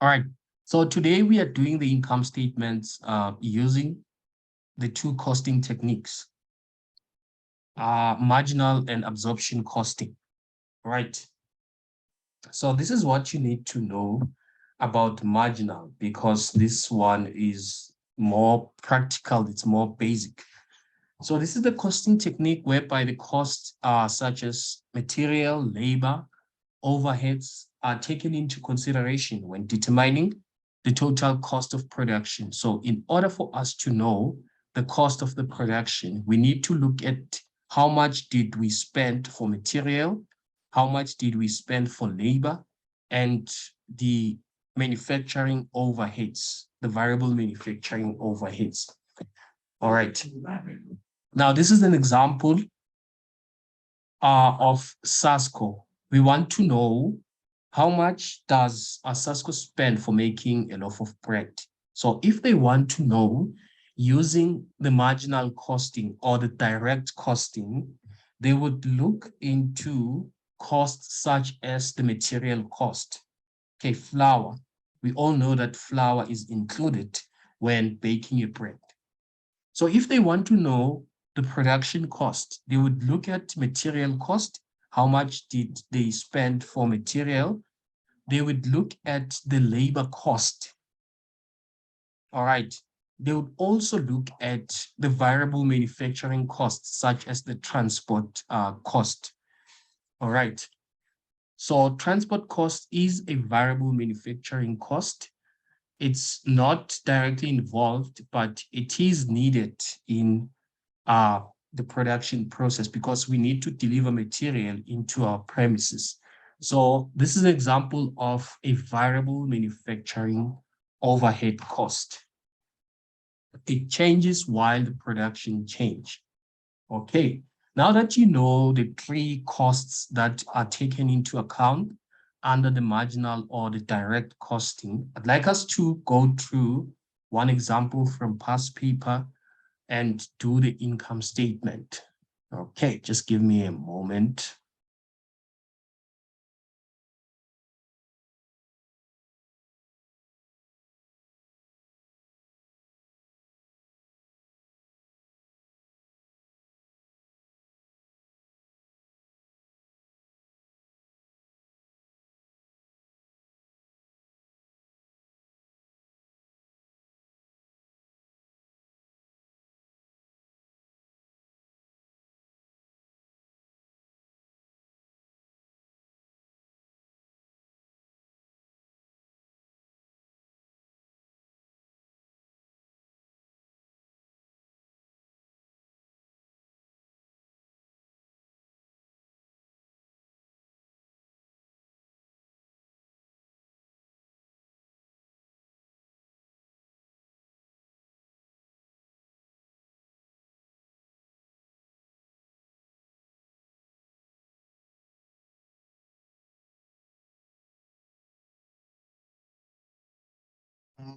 All right. So today we are doing the income statements using the two costing techniques, marginal and absorption costing. All right. So this is what you need to know about marginal, because this one is more practical, it's more basic. So this is the costing technique whereby the costs such as material, labor, overheads are taken into consideration when determining the total cost of production. So in order for us to know the cost of the production, we need to look at how much did we spend for material, how much did we spend for labor, and the manufacturing overheads, the variable manufacturing overheads. All right. Now, this is an example of Sasco. We want to know how much does a Sasco spend for making a loaf of bread. So if they want to know using the marginal costing or the direct costing, they would look into costs such as the material cost. Okay, flour. We all know that flour is included when baking a bread. So if they want to know the production cost, they would look at material cost. How much did they spend for material? They would look at the labor cost. All right. They would also look at the variable manufacturing costs, such as the transport cost. All right. So transport cost is a variable manufacturing cost. It's not directly involved, but it is needed in the production process because we need to deliver material into our premises. So this is an example of a variable manufacturing overhead cost. It changes while the production change. Okay, now that you know the three costs that are taken into account under the marginal or the direct costing, I'd like us to go through one example from past paper and do the income statement. Okay, just give me a moment.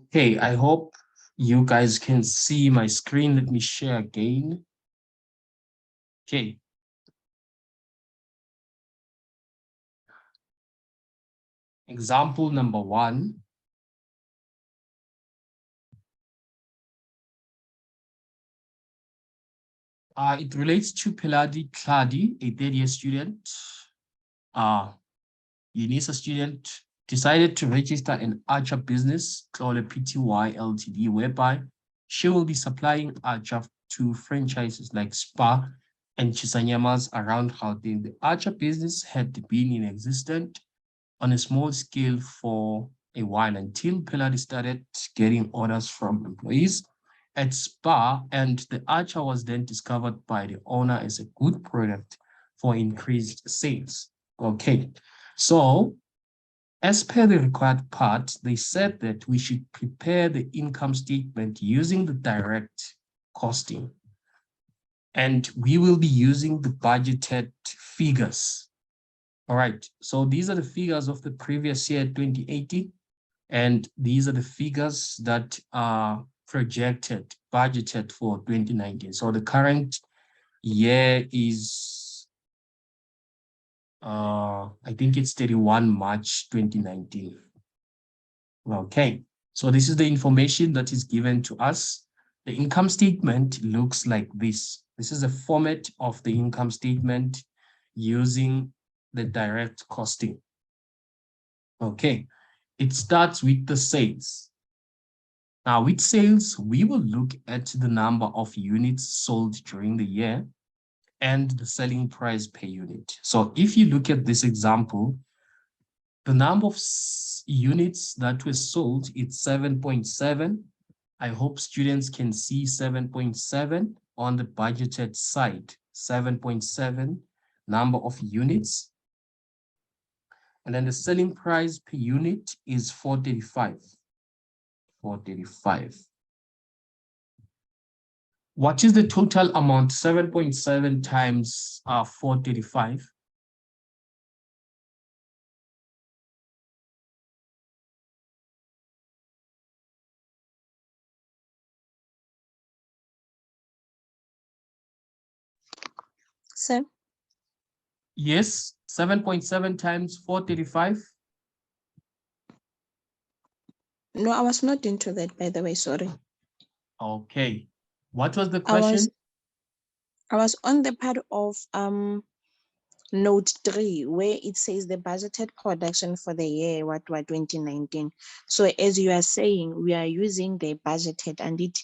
Okay, I hope you guys can see my screen. Let me share again. Okay. Example number 1. It relates to Peladi Kladi, a third-year student. UNISA student decided to register an Archer business called a PTY Ltd, whereby she will be supplying Archer to franchises like Spa and Chisanyamas around Gauteng. The Archer business had been in existence on a small scale for a while until Peladi started getting orders from employees at Spa, and the Archer was then discovered by the owner as a good product for increased sales. Okay, so as per the required part, they said that we should prepare the income statement using the direct costing. And we will be using the budgeted figures. All right, so these are the figures of the previous year, 2018, and these are the figures that are projected, budgeted for 2019. So the current year is, I think it's 31 March 2019. Okay, so this is the information that is given to us. The income statement looks like this. This is a format of the income statement using the direct costing. Okay, it starts with the sales. Now, with sales, we will look at the number of units sold during the year and the selling price per unit. So if you look at this example, the number of units that were sold, it's 7.7. I hope students can see 7.7 on the budgeted side, 7.7 number of units. And then the selling price per unit is 435. 435. What is the total amount? 7.7 times 435. Sir? Yes, 7.7 times 435. No, I was not into that, by the way. Sorry. Okay. What was the I was question? on the part of note 3 where it says the budgeted production for the year what 2019. So as you are saying, we are using the budgeted and it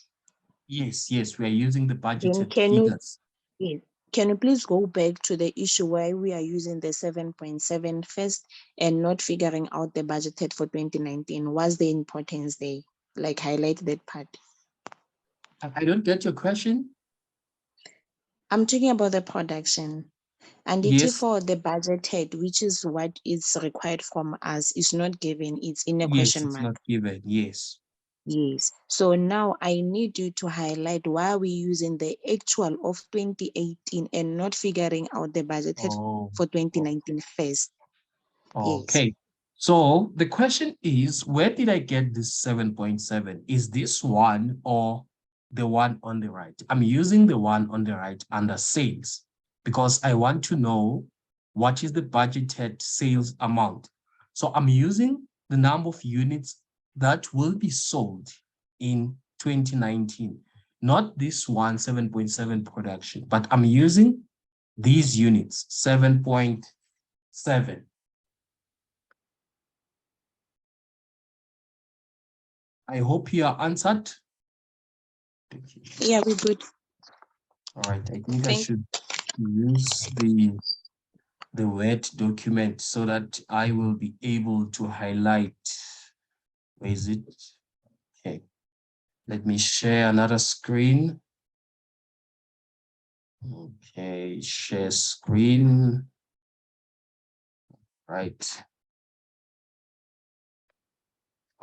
Yes, we are using the then budgeted can you figures. yes, can you please go back to the issue where we are using the 7.7 first and not figuring out the budgeted for 2019? What's the importance there? Like highlight that part. I don't get your question. I'm talking about the production. And it Yes, for the budgeted, which is what is required from us, is not given, it's in a yes, question it's mark. not given. Yes. Yes. So now I need you to highlight why we're using the actual of 2018 and not figuring out the budgeted Oh, for 2019 first. Yes. okay. So the question is, where did I get this 7.7? Is this one or the one on the right? I'm using the one on the right under sales because I want to know what is the budgeted sales amount. So I'm using the number of units that will be sold in 2019, not this one 7.7 production, but I'm using these units, 7.7. I hope you are answered. Yeah, we're good. All right, I think I Thank should use the Word document so that I will be able to highlight. Where is it? Okay, let me share another screen. Okay, share screen. Right.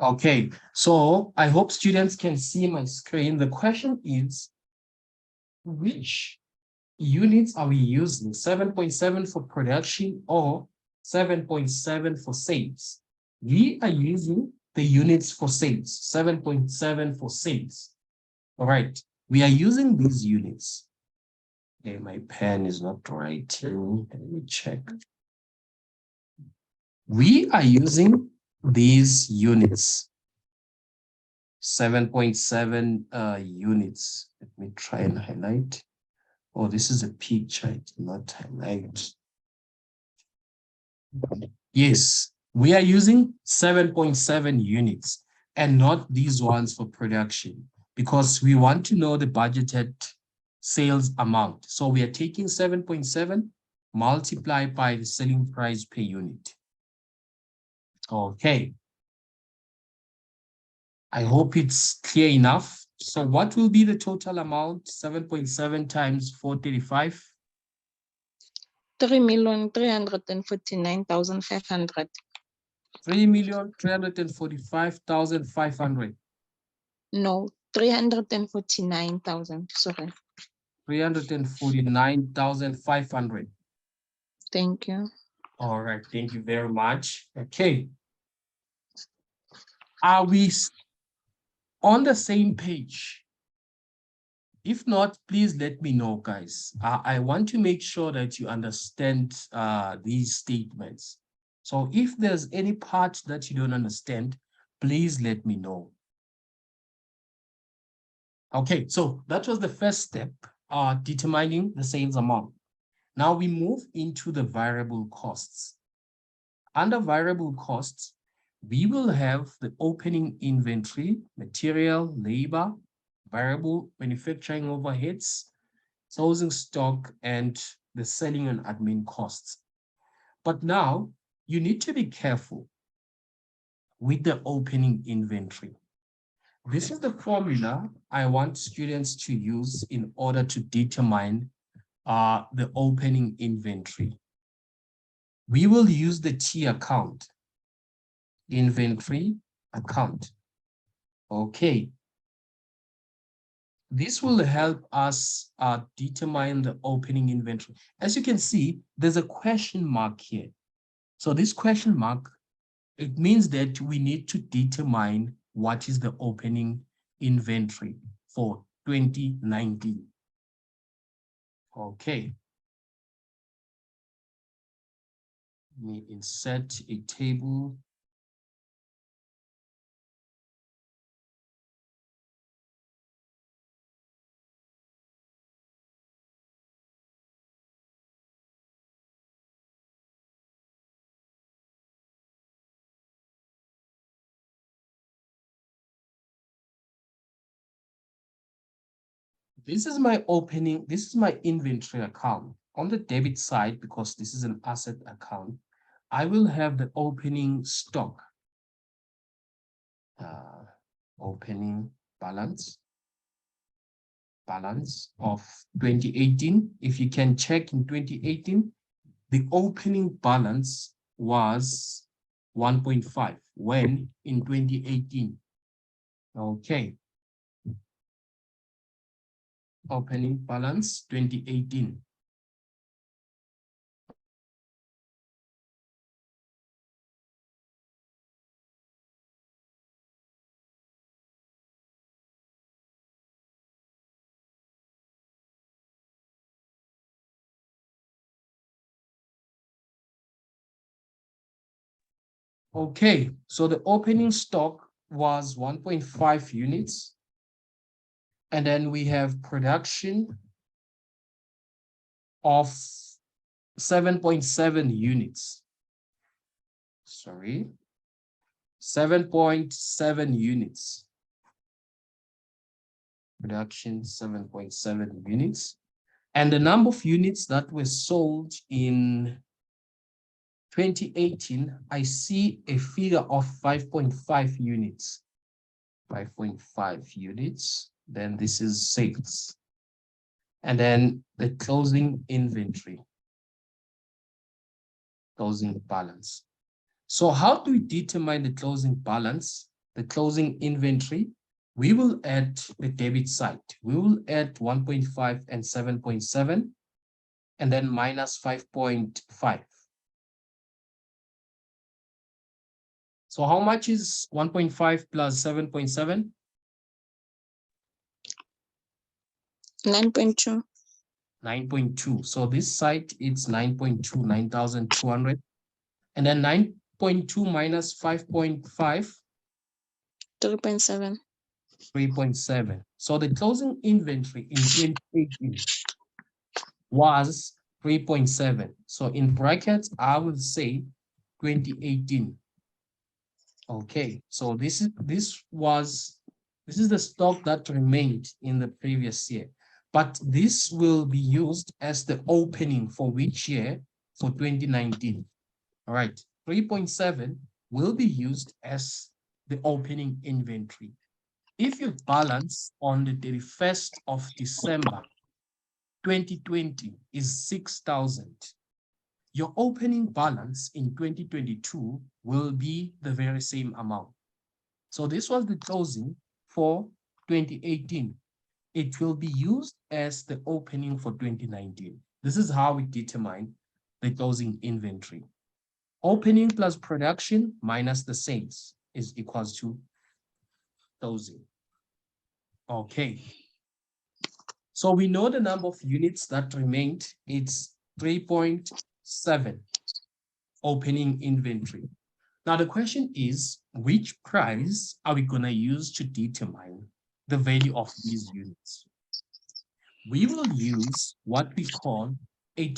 Okay, so I hope students can see my screen. The question is, which units are we using? 7.7 for production or 7.7 for sales? We are using the units for sales, 7.7 for sales. All right, we are using these units. Okay, my pen is not writing. Let me check. We are using these units, 7.7 units. Let me try and highlight. Oh, this is a picture, I did not highlight. Yes, we are using 7.7 units and not these ones for production because we want to know the budgeted sales amount. So we are taking 7.7 multiplied by the selling price per unit. Okay. I hope it's clear enough. So what will be the total amount? 7.7 times 435? 3,349,500. 3,345,500. No, 349,000. Sorry. 349,500. Thank you. All right, thank you very much. Okay. Are we on the same page? If not, please let me know, guys. I want to make sure that you understand these statements. So if there's any part that you don't understand, please let me know. Okay, so that was the first step, determining the sales amount. Now we move into the variable costs. Under variable costs, we will have the opening inventory, material, labor, variable manufacturing overheads, closing stock, and the selling and admin costs. But now you need to be careful with the opening inventory. This is the formula I want students to use in order to determine the opening inventory. We will use the T account, inventory account. Okay. This will help us determine the opening inventory. As you can see, there's a question mark here. So this question mark, it means that we need to determine what is the opening inventory for 2019. Okay. Let me insert a table. This is my opening, this is my inventory account. On the debit side, because this is an asset account, I will have the opening stock, opening balance of 2018. If you can check in 2018, the opening balance was 1.5 when in 2018. Okay. Opening balance 2018. Okay, so the opening stock was 1.5 units. And then we have production of 7.7 units. Sorry, 7.7 units. Production 7.7 units. And the number of units that were sold in 2018, I see a figure of 5.5 units. 5.5 units. Then this is sales. And then the closing inventory. Closing balance. So how do we determine the closing balance, the closing inventory? We will add the debit side. We will add 1.5 and 7.7, and then minus 5.5. So how much is 1.5 plus 7.7? 9.2. 9.2. So this side it's 9.2, 9,200. And then 9.2 minus 5.5. 3.7. 3.7. So the closing inventory in 2018 was 3.7. So in brackets, I will say 2018. Okay, so this is the stock that remained in the previous year, but this will be used as the opening for which year? For 2019. All right, 3.7 will be used as the opening inventory. If your balance on the 31st of December 2020 is 6,000, your opening balance in 2022 will be the very same amount. So this was the closing for 2018. It will be used as the opening for 2019. This is how we determine the closing inventory. Opening plus production minus the sales is equals to closing. Okay. So we know the number of units that remained. It's 3.7 opening inventory. Now the question is, which price are we going to use to determine the value of these units? We will use what we call a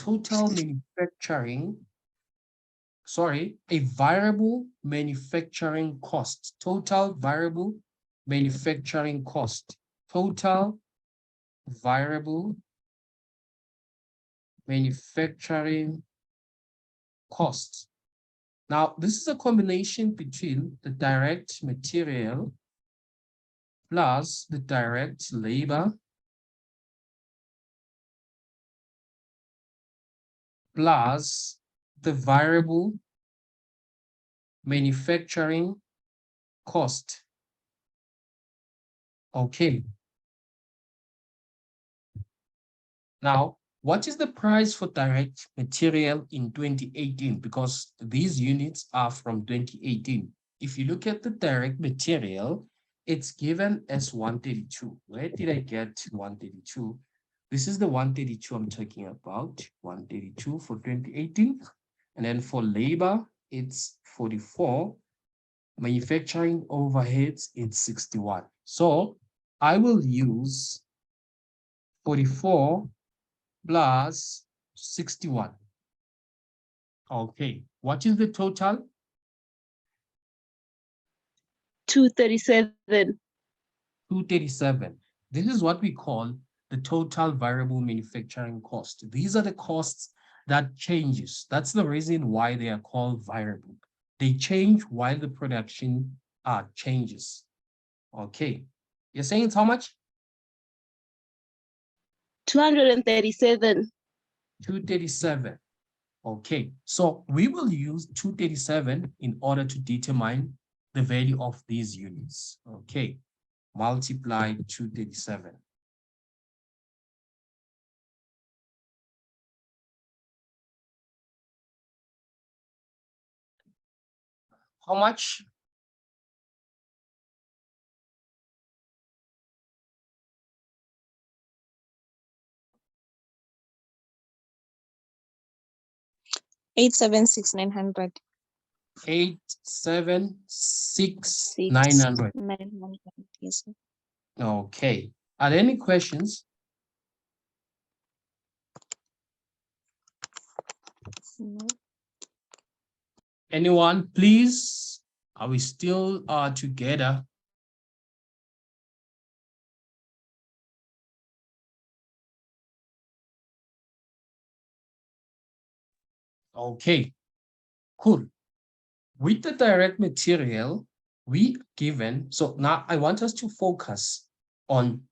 a variable manufacturing cost, total variable manufacturing cost, total variable manufacturing cost. Now, this is a combination between the direct material plus the direct labor plus the variable manufacturing cost. Okay. Now, what is the price for direct material in 2018? Because these units are from 2018. If you look at the direct material, it's given as 132. Where did I get 132? This is the 132 I'm talking about, 132 for 2018. And then for labor, it's 44. Manufacturing overheads, it's 61. So I will use 44 plus 61. Okay, what is the total? 237. 237. This is what we call the total variable manufacturing cost. These are the costs that changes. That's the reason why they are called variable. They change while the production changes. Okay, you're saying it's how much? 237. 237. Okay, so we will use 237 in order to determine the value of these units. Okay, multiply 237. How much? $876,900. 876,900. 900. Yes. Okay, are there any questions? No. Anyone, please? Are we still together? Okay, cool. With the direct material, we given, so now I want us to focus on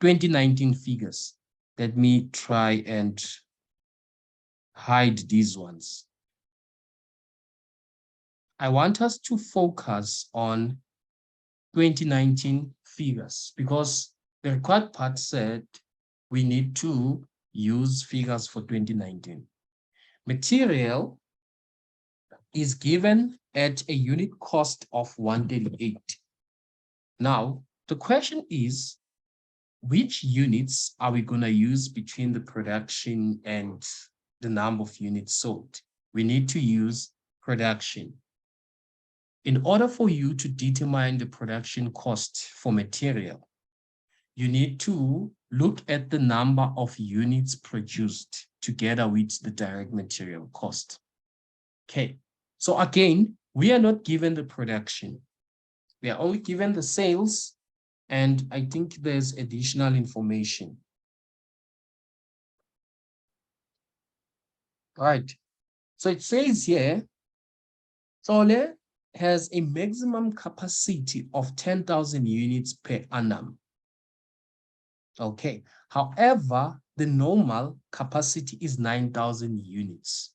2019 figures. Let me try and hide these ones. I want us to focus on 2019 figures because the required part said we need to use figures for 2019. Material is given at a unit cost of 138. Now, the question is, which units are we going to use between the production and the number of units sold? We need to use production. In order for you to determine the production cost for material, you need to look at the number of units produced together with the direct material cost. Okay, so again, we are not given the production. We are only given the sales, and I think there's additional information. Right, so it says here, Sole has a maximum capacity of 10,000 units per annum. Okay, however, the normal capacity is 9,000 units.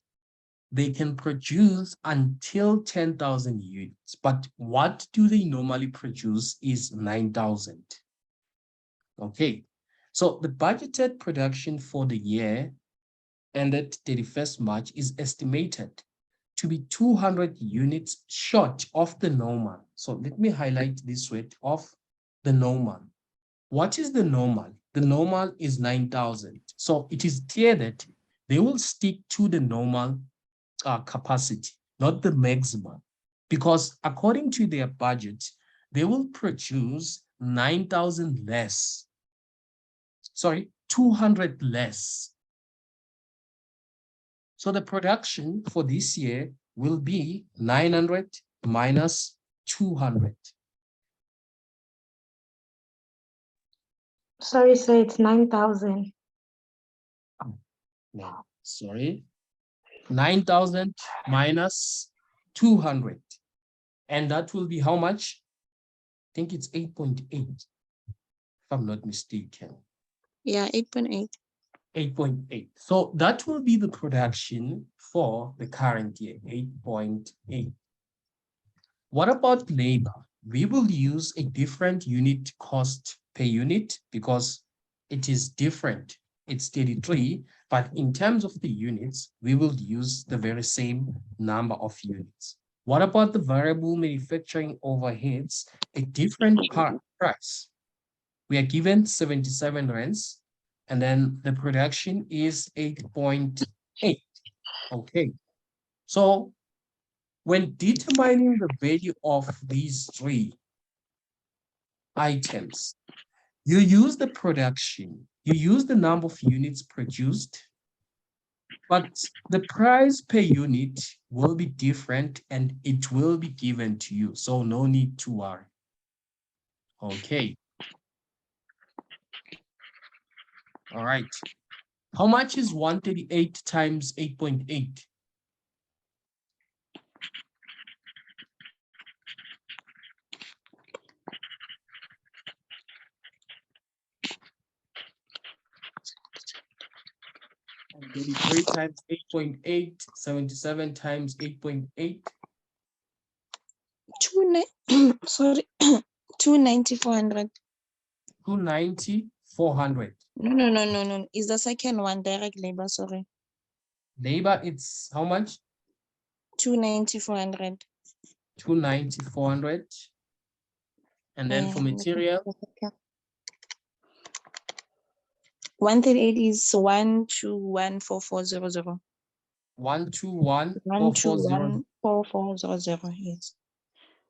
They can produce until 10,000 units, but what do they normally produce is 9,000. Okay, so the budgeted production for the year ended 31st March is estimated to be 200 units short of the normal. So let me highlight this rate of the normal. What is the normal? The normal is 9,000. So it is clear that they will stick to the normal capacity, not the maximum. because according to their budget, they will produce 9,000 less. Sorry, 200 less. So the production for this year will be 900 minus 200. Sorry, sir, it's 9,000. No, sorry. 9,000 minus 200. And that will be how much? I think it's 8.8, if I'm not mistaken. Yeah, 8.8. 8.8. So that will be the production for the current year, 8.8. What about labor? We will use a different unit cost per unit because it is different. It's 33, but in terms of the units, we will use the very same number of units. What about the variable manufacturing overheads? A different price. We are given 77 rands, and then the production is 8.8. Okay. So when determining the value of these three items, you use the production, you use the number of units produced, but the price per unit will be different and it will be given to you. So no need to worry. Okay. All right. How much is 138 times 8.8? And 33 times 8.8, 77 times 8.8. Sorry, 290, 400. 290, 400. No. Is the second one direct labor? Sorry, Labor, it's how much? 290, 400. 290, 400. And then for material, 138 is 1214400. 121, 440. 1214400. Yes.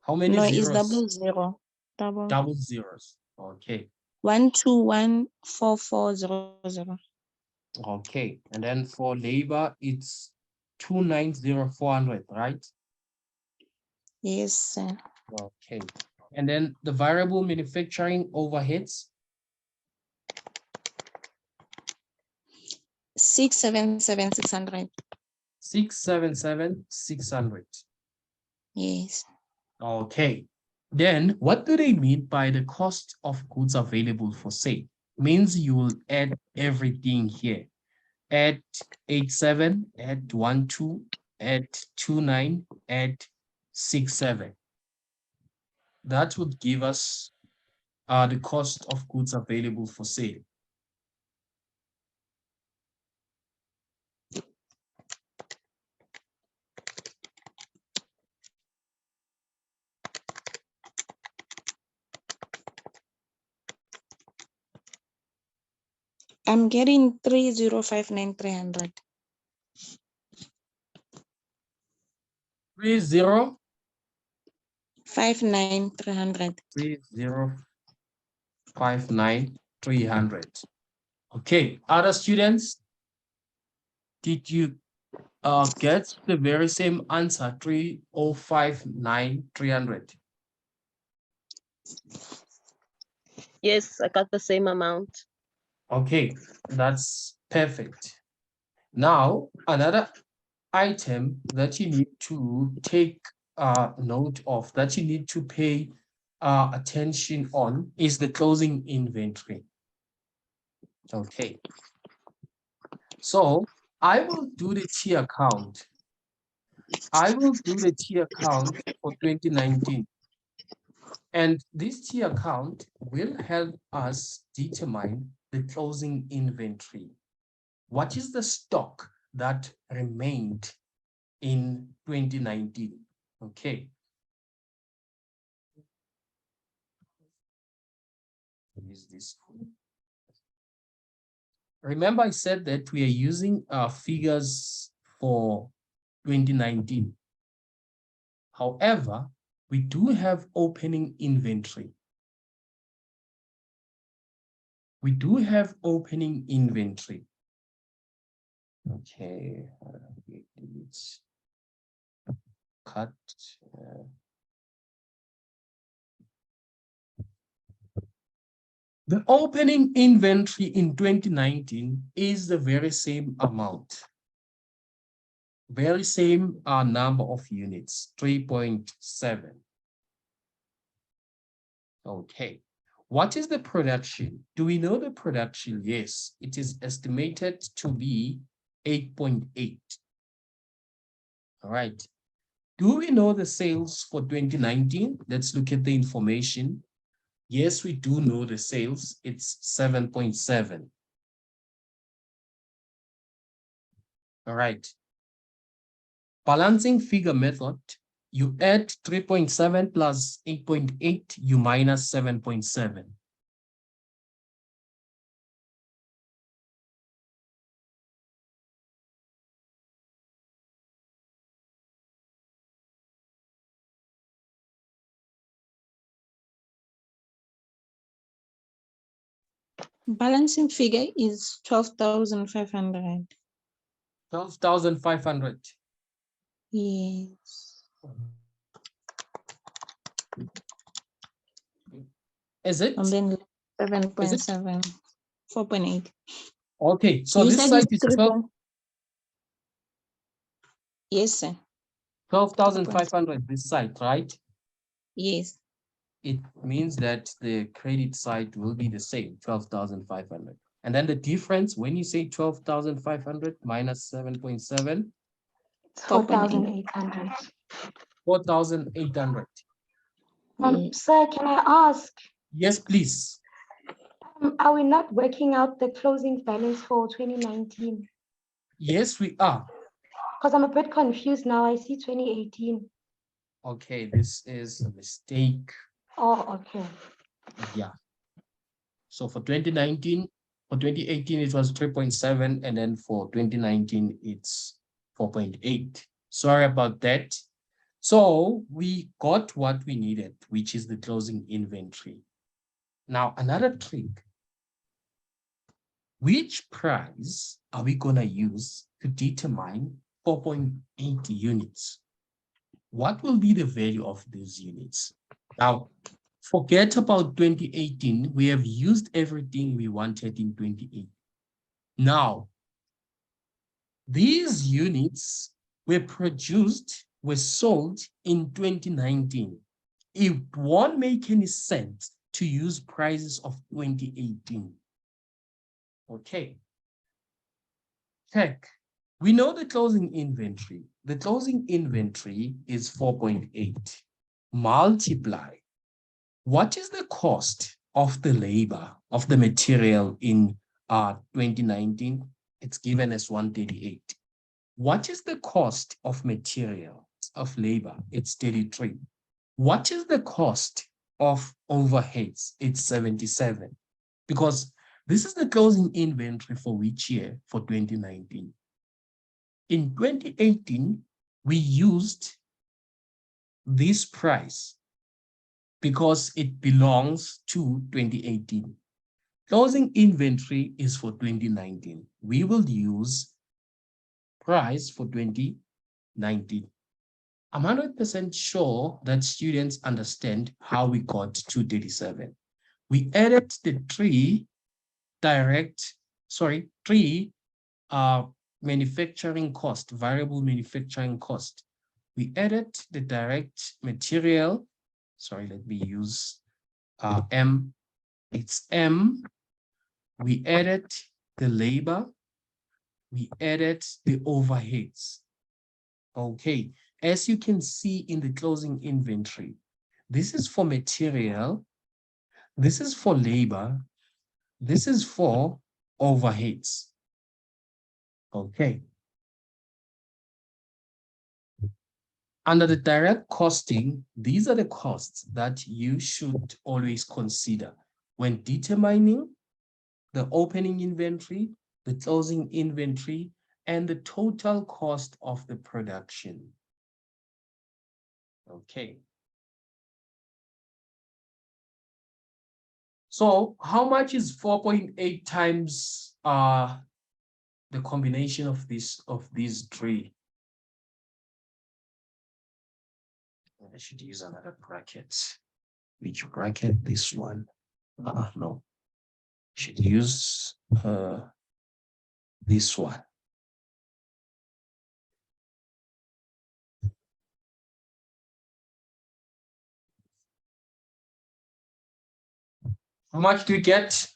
How many No, it's zeros? double zero. Double zeros. Okay. 1214400. Okay. And then for labor, it's 290, 400, right? Yes, sir. Okay. And then the variable manufacturing overheads, 677,600. 677, 600. Yes. Okay. Then what do they mean by the cost of goods available for sale? Means you will add everything here. Add 87, add 12, add 29, add 67. That would give us the cost of goods available for sale. I'm getting 3059,300. 30, 59,300. 3059, 300. Okay, other students, did you get the very same answer, 3059, 300? Yes, I got the same amount. Okay, that's perfect. Now, another item that you need to take note of, that you need to pay attention on, is the closing inventory. Okay. So I will do the T account. I will do the T account for 2019. And this T account will help us determine the closing inventory. What is the stock that remained in 2019? Okay. Use this. Remember, I said that we are using figures for 2019. However, we do have opening inventory. We do have opening inventory. Okay, let's cut. The opening inventory in 2019 is the very same amount. Very same number of units, 3.7. Okay. What is the production? Do we know the production? Yes, it is estimated to be 8.8. All right. Do we know the sales for 2019? Let's look at the information. Yes, we do know the sales. It's 7.7. All right. Balancing figure method, you add 3.7 plus 8.8, you minus 7.7. Balancing figure is 12,500. 12,500. Yes. Is it? And then 7.7, 4.8. Okay, so You this said site it's is 3. Yes, sir. 12,500, this site, right? Yes. It means that the credit side will be the same, 12,500. And then the difference, when you say 12,500 minus 7.7, 4,800. 4,800. Yes. Sir, can I ask, Yes, please. are we not working out the closing balance for 2019? Yes, we are. Because I'm a bit confused now. I see 2018. Okay, this is a mistake. Oh, okay. Yeah. So for 2019, for 2018, it was 3.7, and then for 2019, it's 4.8. Sorry about that. So we got what we needed, which is the closing inventory. Now, another trick. Which price are we going to use to determine 4.8 units? What will be the value of these units? Now, forget about 2018. We have used everything we wanted in 2018. Now, these units were produced, were sold in 2019. It won't make any sense to use prices of 2018. Okay. Check. We know the closing inventory. The closing inventory is 4.8. Multiply. What is the cost of the labor, of the material in 2019? It's given as 138. What is the cost of material, of labor? It's 33. What is the cost of overheads? It's 77. Because this is the closing inventory for which year? For 2019. In 2018, we used this price because it belongs to 2018. Closing inventory is for 2019. We will use price for 2019. I'm 100% sure that students understand how we got to 237. We added the three manufacturing cost, variable manufacturing cost. We added the direct material. Sorry, let me use M. It's M. We added the labor. We added the overheads. Okay, as you can see in the closing inventory, this is for material, this is for labor, this is for overheads. Okay. Under the direct costing, these are the costs that you should always consider when determining the opening inventory, the closing inventory, and the total cost of the production. Okay. So how much is 4.8 times the combination of these three? I should use another bracket. Which bracket? This one. No. Should use this one. How much do we get?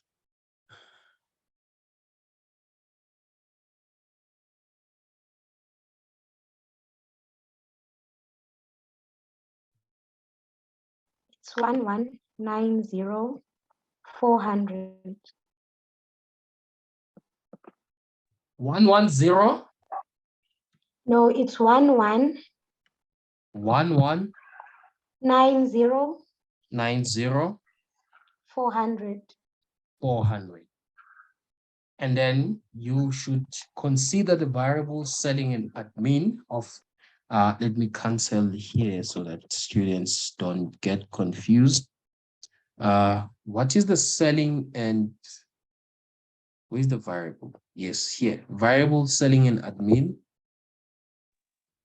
It's 1190,400. 110 No, it's 1190 400. 400. And then you should consider the variable selling and admin of, let me cancel here so that students don't get confused. What is the selling and where's the variable? Yes, here, variable selling and admin.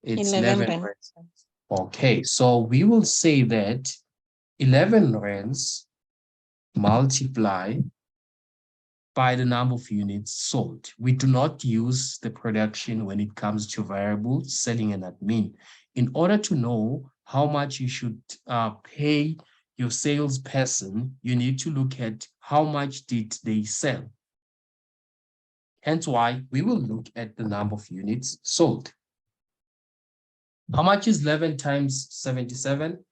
It's 11 11 rands. Okay, so we will say that 11 rands multiply by the number of units sold. We do not use the production when it comes to variable selling and admin. In order to know how much you should pay your salesperson, you need to look at how much did they sell. Hence why we will look at the number of units sold. How much is 11 times 77?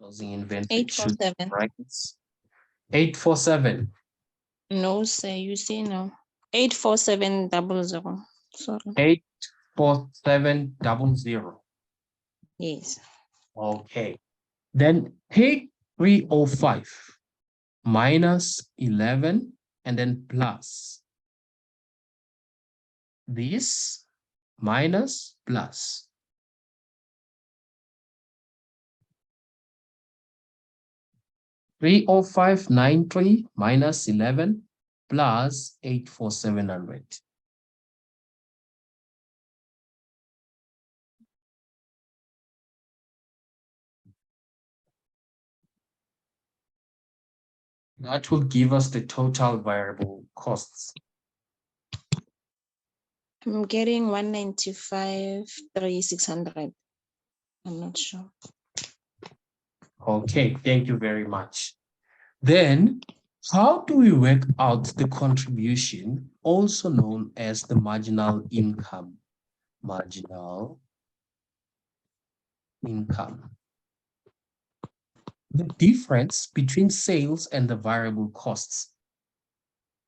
Closing inventory should 847. brackets. 847. No, sir, you see no. 84700. Sorry. 84700. Yes. Okay. Then take 305 minus 11 and then plus this minus plus. $305.93 minus 11 plus 84700. That will give us the total variable costs. I'm getting 195,600. I'm not sure. Okay, thank you very much. Then, how do we work out the contribution, also known as the marginal income? Marginal income. The difference between sales and the variable costs.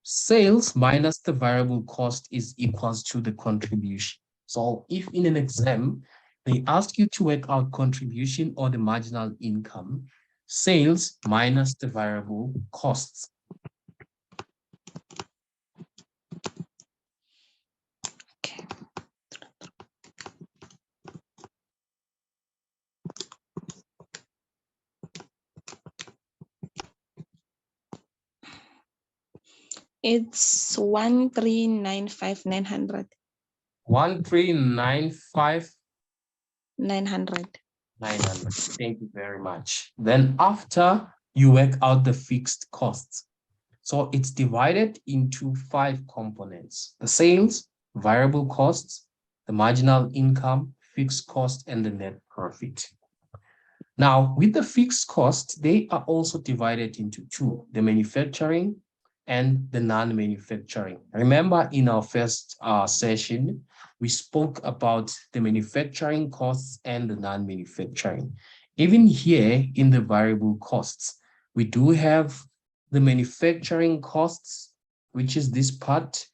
Sales minus the variable cost is equals to the contribution. So if in an exam, they ask you to work out contribution or the marginal income, sales minus the variable costs. Okay. It's 1395900. 1395900. 900. Thank you very much. Then after you work out the fixed costs. So it's divided into 5 components: the sales, variable costs, the marginal income, fixed cost, and the net profit. Now, with the fixed costs, they are also divided into 2, the manufacturing and the non-manufacturing. Remember in our first session, we spoke about the manufacturing costs and the non-manufacturing. Even here in the variable costs, we do have the manufacturing costs, which is this part,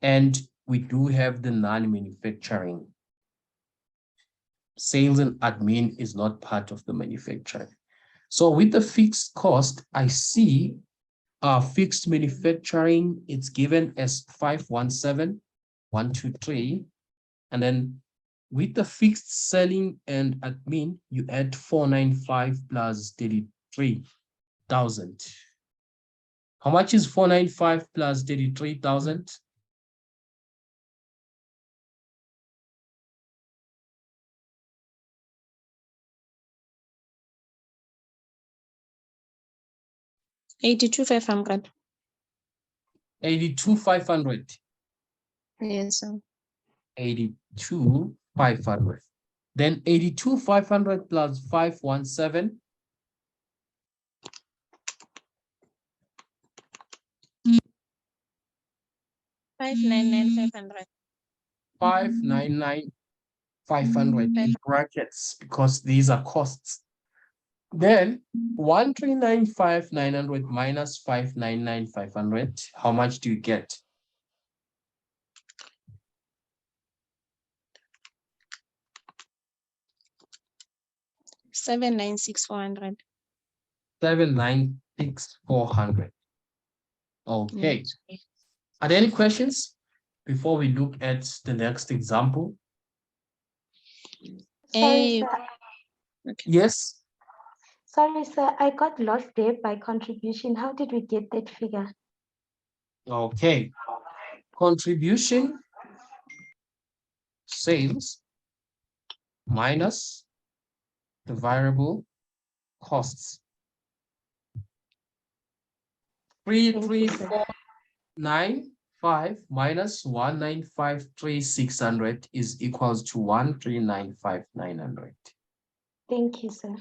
and we do have the non-manufacturing. Sales and admin is not part of the manufacturing. So with the fixed cost, I see Fixed manufacturing, it's given as 517,123. And then with the fixed selling and admin, you add 495 plus 33,000. How much is 495 plus 33,000? $82,500. 82,500. Yes, sir. 82,500. Then 82,500 plus 517. 599,500. 599,500 in brackets because these are costs. Then 139,500 minus 599,500. How much do you get? 796,400. 796,400. Okay. Yes. Are there any questions before we look at the next example? Sorry, Eh, sir. Okay. Yes. Sorry, sir. I got lost there by contribution. How did we get that figure? Okay. Contribution sales minus the variable costs. 33495 minus 195,3600 is equals to 139,900. Thank you, sir.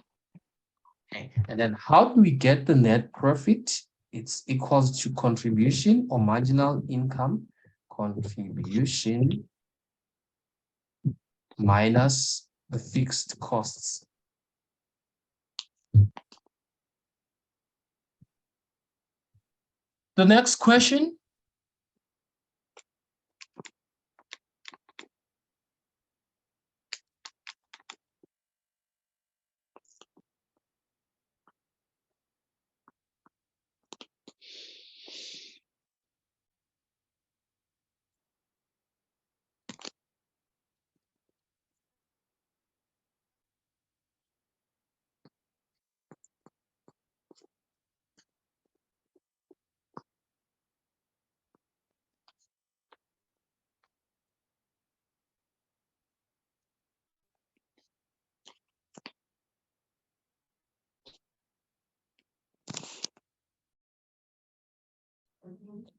Okay. And then how do we get the net profit? It's equals to contribution or marginal income. Contribution minus the fixed costs. The next question.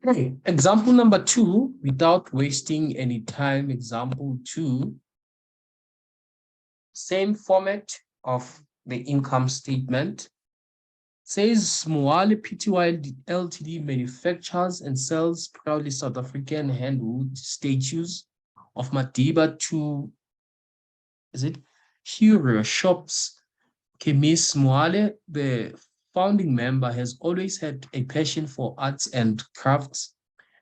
Okay, example number 2, without wasting any time, example 2, same format of the income statement, says Moale Pty Ltd manufactures and sells proudly South African handwood statues of Madiba to, is it Hero Shops? Okay, Miss Moale, the founding member, has always had a passion for arts and crafts,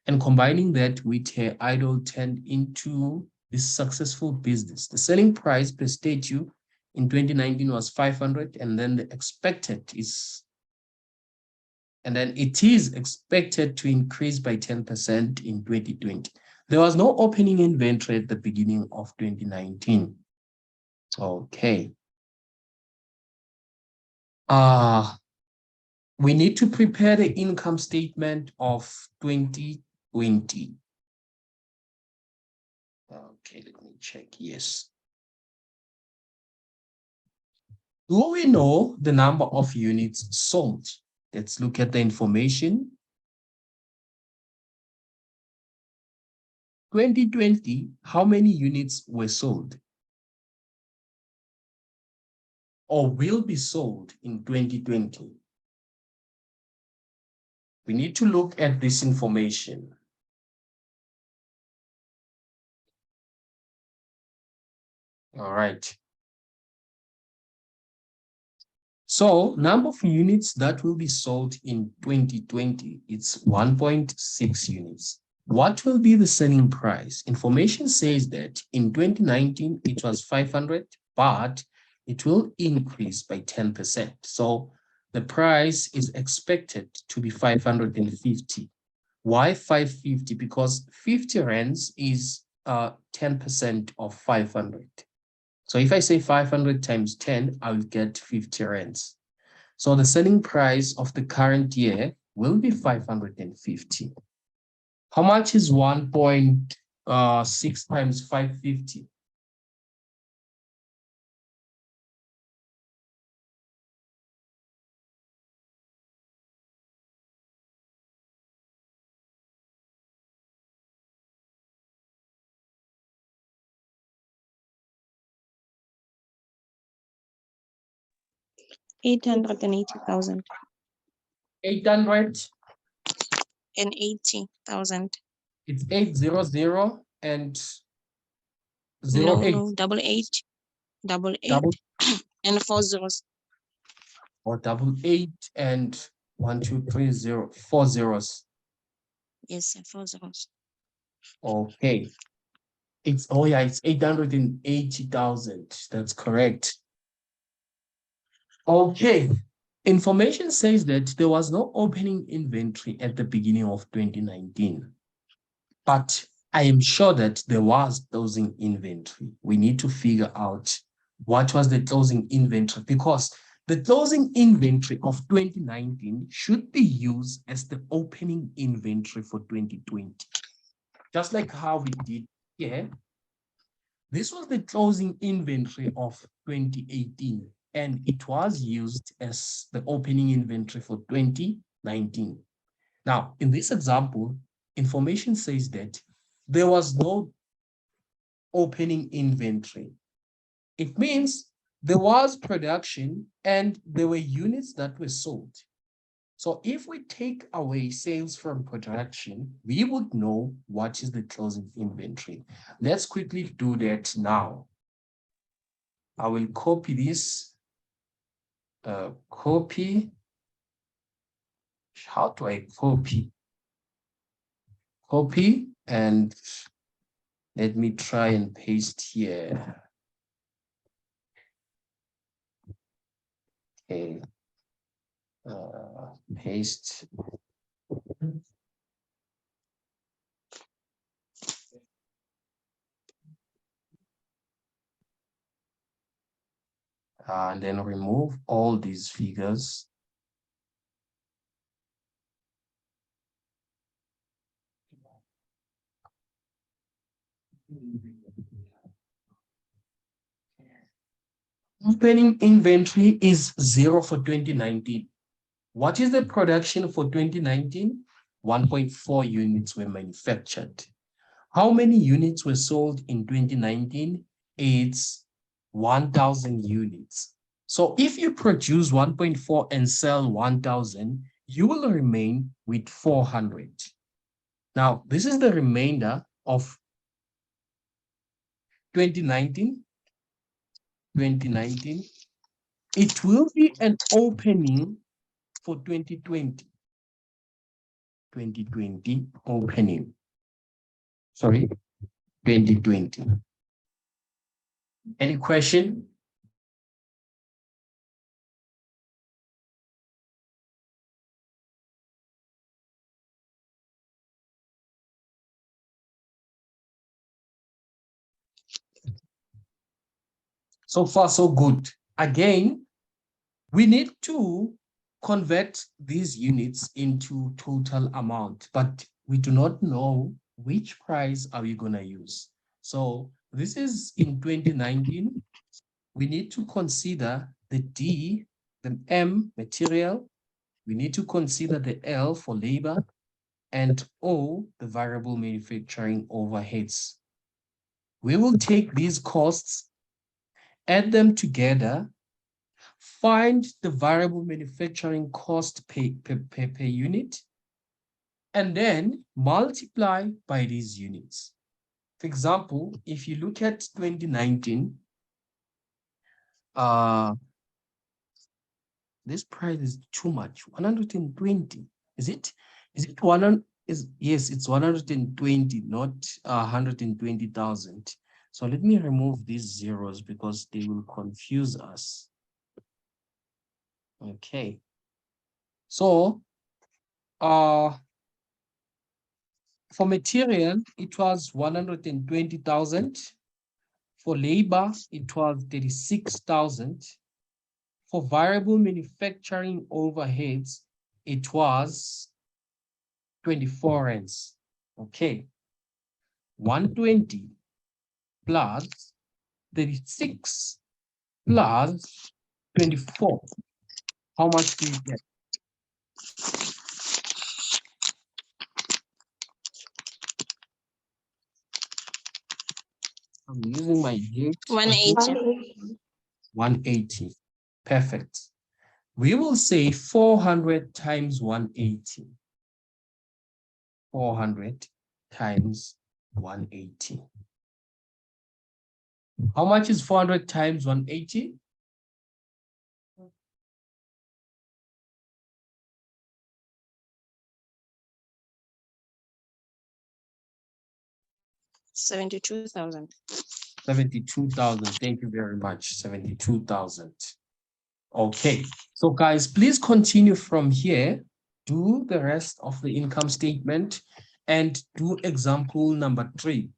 and combining that with her idol turned into this successful business. The selling price per statue in 2019 was 500, and then the expected is, and then it is expected to increase by 10% in 2020. There was no opening inventory at the beginning of 2019. Okay. We need to prepare the income statement of 2020. Okay, let me check. Yes. Do we know the number of units sold? Let's look at the information. 2020, how many units were sold or will be sold in 2020? We need to look at this information. All right. So number of units that will be sold in 2020, it's 1.6 units. What will be the selling price? Information says that in 2019, it was 500, but it will increase by 10%. So the price is expected to be 550. Why 550? Because 50 rands is 10% of 500. So if I say 500 times 10, I will get 50 rands. So the selling price of the current year will be 550. How much is 1.6 times 550? $880,000 800. and 80,000. It's 800 and No, 08. no, double eight Double and 4 zeros. or 88 and 1, 2, 3, 0, 4 zeros. Yes, and 4 zeros. Okay. It's, oh yeah, it's 880,000. That's correct. Okay. Information says that there was no opening inventory at the beginning of 2019. But I am sure that there was closing inventory. We need to figure out what was the closing inventory, because the closing inventory of 2019 should be used as the opening inventory for 2020. Just like how we did here. This was the closing inventory of 2018, and it was used as the opening inventory for 2019. Now, in this example, information says that there was no opening inventory. It means there was production and there were units that were sold. So if we take away sales from production, we would know what is the closing inventory. Let's quickly do that now. I will copy this. Copy. How do I copy? Copy, and let me try and paste here. Okay. Paste. And then remove all these figures. Opening inventory is 0 for 2019. What is the production for 2019? 1.4 units were manufactured. How many units were sold in 2019? It's 1,000 units. So if you produce 1.4 and sell 1,000, you will remain with 400. Now, this is the remainder of 2019. It will be an opening for 2020. 2020 opening. Sorry, 2020. Any question? So far, so good. Again, we need to convert these units into total amount, but we do not know which price are we going to use. So this is in 2019. We need to consider the D, the M, material. We need to consider the L for labor, and O, the variable manufacturing overheads. We will take these costs, add them together, find the variable manufacturing cost per unit, and then multiply by these units. For example, if you look at 2019, this price is too much, 120. Is it 100? Yes, it's 120, not 120,000. So let me remove these zeros because they will confuse us. Okay, So, for material, it was 120,000. For labor, it was 36,000. For variable manufacturing overheads, it was 24 rands. Okay. 120 plus 36 plus 24. How much do you get? I'm using my gate. 180. 180. Perfect. We will say 400 times 180. 400 times 180. How much is 400 times 180? 72,000. 72,000. Thank you very much. 72,000. Okay. So guys, please continue from here. Do the rest of the income statement and do example number 3.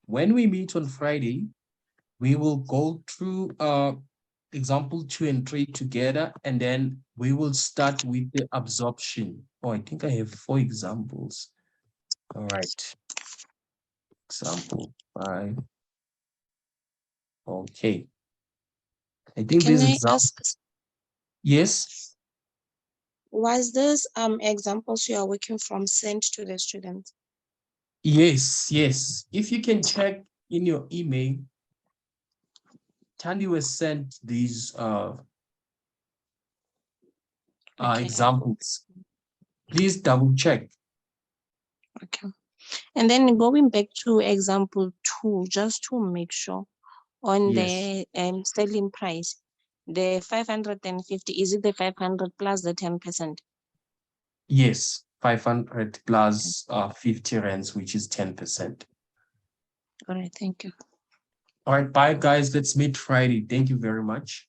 When we meet on Friday, we will go through example 2 and 3 together, and then we will start with the absorption. Oh, I think I have 4 examples. All right. Example 5. Okay. I think Can this I example. ask, Yes. was this examples you are working from sent to the students? Yes. Yes. If you can check in your email, Tandy was sent these Okay. examples. Please double check. Okay. And then going back to example 2, just to make sure on Yes. the selling price, the 550, is it the 500 plus the 10%? Yes. 500 plus 50 rands, which is 10%. All right, thank you. All right, bye guys. Let's meet Friday. Thank you very much.